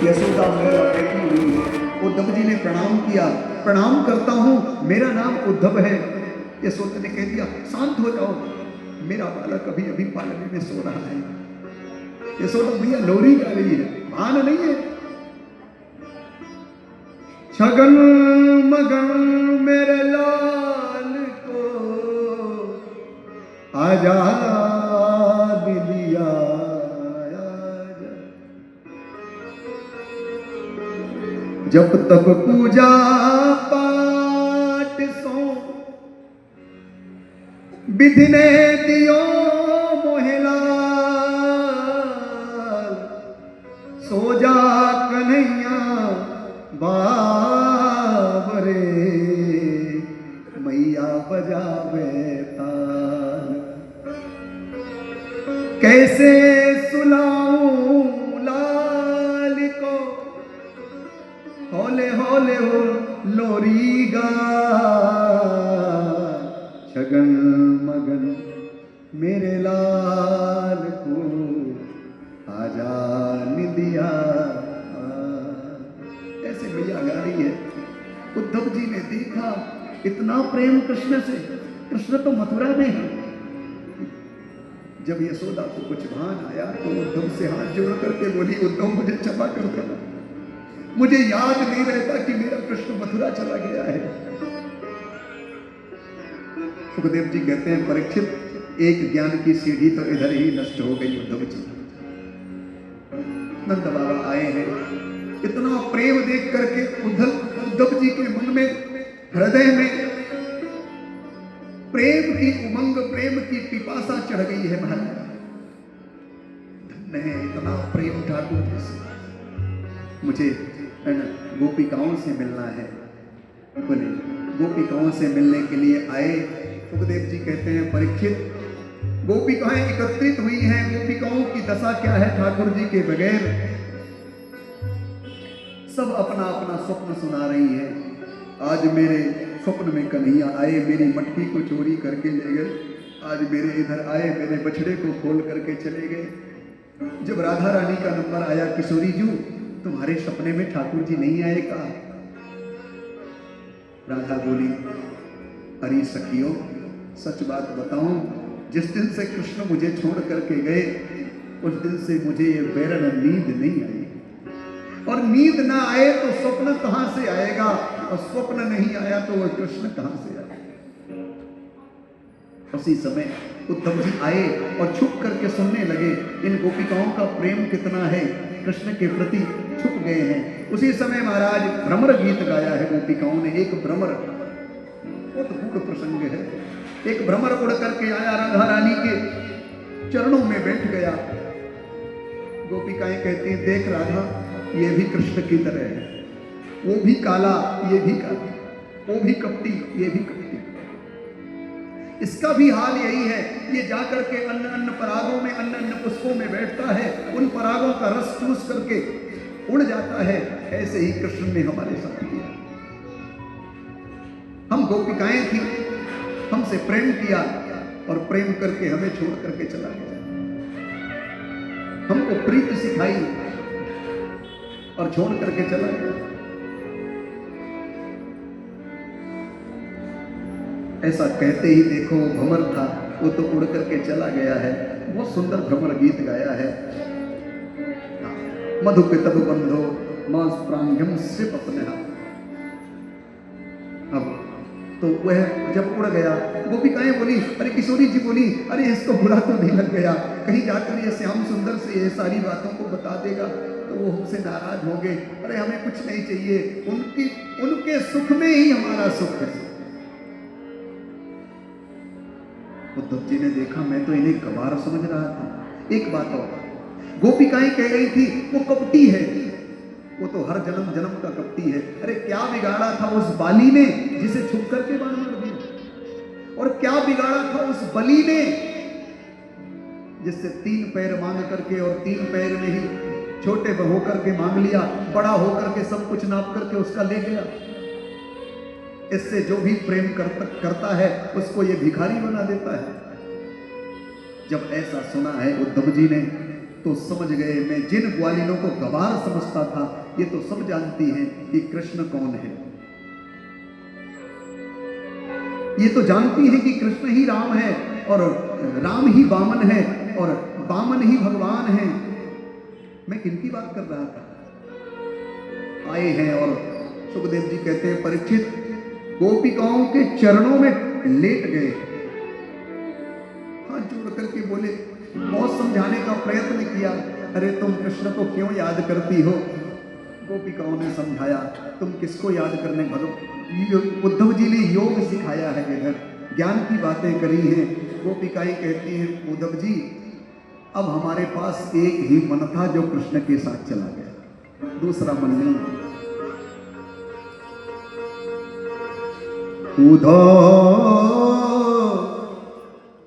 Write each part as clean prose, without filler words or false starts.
यशोदा मेरा बैठी हुई है। उद्धव जी ने प्रणाम किया, प्रणाम करता हूं, मेरा नाम उद्धव है। यशोदा ने कह दिया शांत हो जाओ, मेरा बालक अभी अभी पालने में सो रहा है। यशोदा भैया लोरी गा रही है, भान नहीं है। छगन मगन मेरे लाल को आजाद दिया, जब तक पूजा पाठ सो विधि ने दियो मोहला, सो जा कन्हैया बाबरे, मैया बजावे ताल। कैसे सुलाऊं लाल को, होले होले हो लोरी गा, छगन मगन मेरे लाल को आजा निदिया। ऐसे मैया गा रही है। उद्धव जी ने देखा इतना प्रेम कृष्ण से, कृष्ण तो मथुरा में है। जब यशोदा को कुछ भान आया तो उद्धव से हाथ जोड़ करके बोली, उद्धव मुझे क्षमा कर देना, मुझे याद नहीं रहता कि मेरा कृष्ण मथुरा चला गया है। सुखदेव जी कहते हैं परीक्षित, एक ज्ञान की सीढ़ी तो इधर ही नष्ट हो गई उद्धव जी। नंद बाबा आए हैं, इतना प्रेम देख करके उद्धव जी के मन में, हृदय में प्रेम की उमंग, प्रेम की पिपासा चढ़ गई है। महाराज धन्य है, इतना प्रेम ठाकुर जी से। मुझे गोपिकाओं से मिलना है। बोले गोपिकाओं से मिलने के लिए आए। सुखदेव जी कहते हैं परीक्षित, गोपिकाएं एकत्रित हुई हैं, गोपिकाओं की दशा क्या है ठाकुर जी के बगैर। सब अपना अपना स्वप्न सुना रही हैं। आज मेरे स्वप्न में कन्हैया आए, मेरी मटकी को चोरी करके ले गए। आज मेरे इधर आए, मेरे बछड़े को खोल करके चले गए। जब राधा रानी का नंबर आया, किशोरी जी तुम्हारे सपने में ठाकुर जी नहीं आए का? राधा बोली, अरे सखियों सच बात बताऊं, जिस दिन से कृष्ण मुझे छोड़ करके गए उस दिन से मुझे ये बेरन नींद नहीं आई। और नींद ना आए तो स्वप्न कहां से आएगा, और स्वप्न नहीं आया तो वह कृष्ण कहां से आएगा। उसी समय उद्धव जी आए और छुप करके सुनने लगे इन गोपिकाओं का प्रेम कितना है कृष्ण के प्रति, छुप गए हैं। उसी समय महाराज भ्रमर गीत गाया है गोपिकाओं ने। एक भ्रमर, बहुत गूढ़ प्रसंग है। एक भ्रमर उड़ करके आया, राधा रानी के चरणों में बैठ गया। गोपिकाएं कहती हैं, देख राधा ये भी कृष्ण की तरह है, वो भी काला ये भी काला, वो भी कपटी ये भी कपटी, इसका भी हाल यही है। ये जाकर के अन्य अन्य परागों में, अन्य अन्य पुष्पों में बैठता है, उन परागों का रस चूस करके उड़ जाता है। ऐसे ही कृष्ण ने हमारे साथ किया। हम गोपिकाएं थी, हमसे प्रेम किया और प्रेम करके हमें छोड़ करके चला गया। हमको प्रीति सिखाई और छोड़ करके चला गया। ऐसा कहते ही देखो भ्रमर था, वो तो उड़ करके चला गया है। बहुत सुंदर भ्रमर गीत गाया है। मधुपितव बंधो मास प्रांगम से पत्न्या। अब तो वह जब उड़ गया, गोपिकाएं बोली, अरे किशोरी जी बोली, अरे इसको बुरा तो नहीं लग गया, कहीं जाकर ये श्याम सुंदर से ये सारी बातों को बता देगा तो वो हमसे नाराज होंगे। अरे हमें कुछ नहीं चाहिए, उनके सुख में ही हमारा सुख है। उद्धव जी ने देखा मैं तो इन्हें गवार समझ रहा था। एक बात और, गोपिकाएं कह रही थी वो कपटी है, वो तो हर जन्म जन्म का कपटी है। अरे क्या बिगाड़ा था उस बाली ने जिसे छुप करके बाण मार दिया, और क्या बिगाड़ा था उस बलि ने जिससे 3 पैर मांग करके और 3 पैर में ही छोटे होकर के मांग लिया, बड़ा होकर के सब कुछ नाप करके उसका ले गया। इससे जो भी प्रेम करता है उसको ये भिखारी बना देता है। जब ऐसा सुना है उद्धव जी ने तो समझ गए। मैं जिन ग्वालिनों को गवार समझता था, ये तो सब जानती हैं कि कृष्ण कौन है। ये तो जानती हैं कि कृष्ण ही राम है और राम ही वामन है और वामन ही भगवान है। मैं किनकी बात कर रहा था? आए हैं और सुखदेव जी कहते हैं, परीक्षित गोपिकाओं के चरणों में लेट गए, हाथ जोड़ करके बोले, बहुत समझाने का प्रयत्न किया, अरे तुम कृष्ण को क्यों याद करती हो? गोपिकाओं ने समझाया, तुम किसको याद करने भलो, उद्धव जी ने योग सिखाया है, इधर ज्ञान की बातें करी हैं। गोपिकाएं कहती हैं, उद्धव जी अब हमारे पास एक ही मन था जो कृष्ण के साथ चला गया, दूसरा मन नहीं। उधो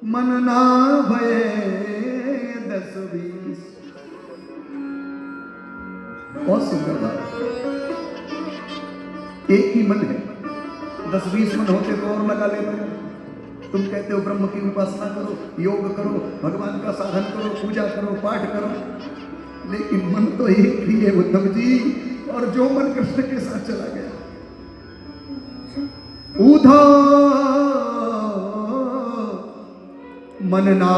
मन ना भये 10-20। बहुत सुंदर बात। एक ही मन है, 10-20 मन होते तो और लगा लेते। तुम कहते हो ब्रह्म की उपासना करो, योग करो, भगवान का साधन करो, पूजा करो, पाठ करो, लेकिन मन तो एक ही है उद्धव जी, और जो मन कृष्ण के साथ चला गया। उधो मन ना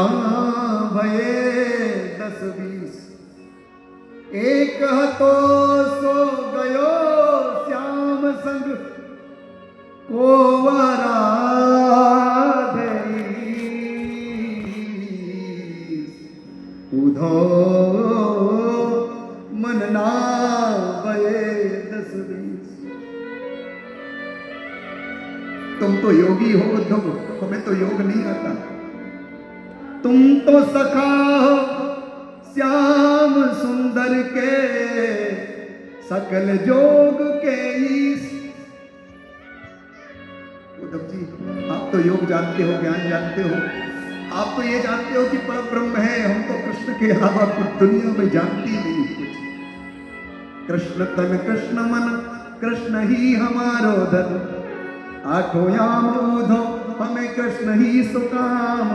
भये 10-20, एक हतो सो गयो श्याम संग कोवरा उधो मन ना भये 10-20। तुम तो योगी हो उद्धव, हमें तो योग नहीं आता। तुम तो सखा हो श्याम सुंदर के, सकल जोग के ईश। उद्धव जी आप तो योग जानते हो, ज्ञान जानते हो, आप तो ये जानते हो कि पर ब्रह्म है, हम तो कृष्ण के अलावा कुछ दुनिया में जानती नहीं कुछ। कृष्ण तन कृष्ण मन, कृष्ण ही हमारो धन, आठों याम उधो हमें कृष्ण ही सुकाम।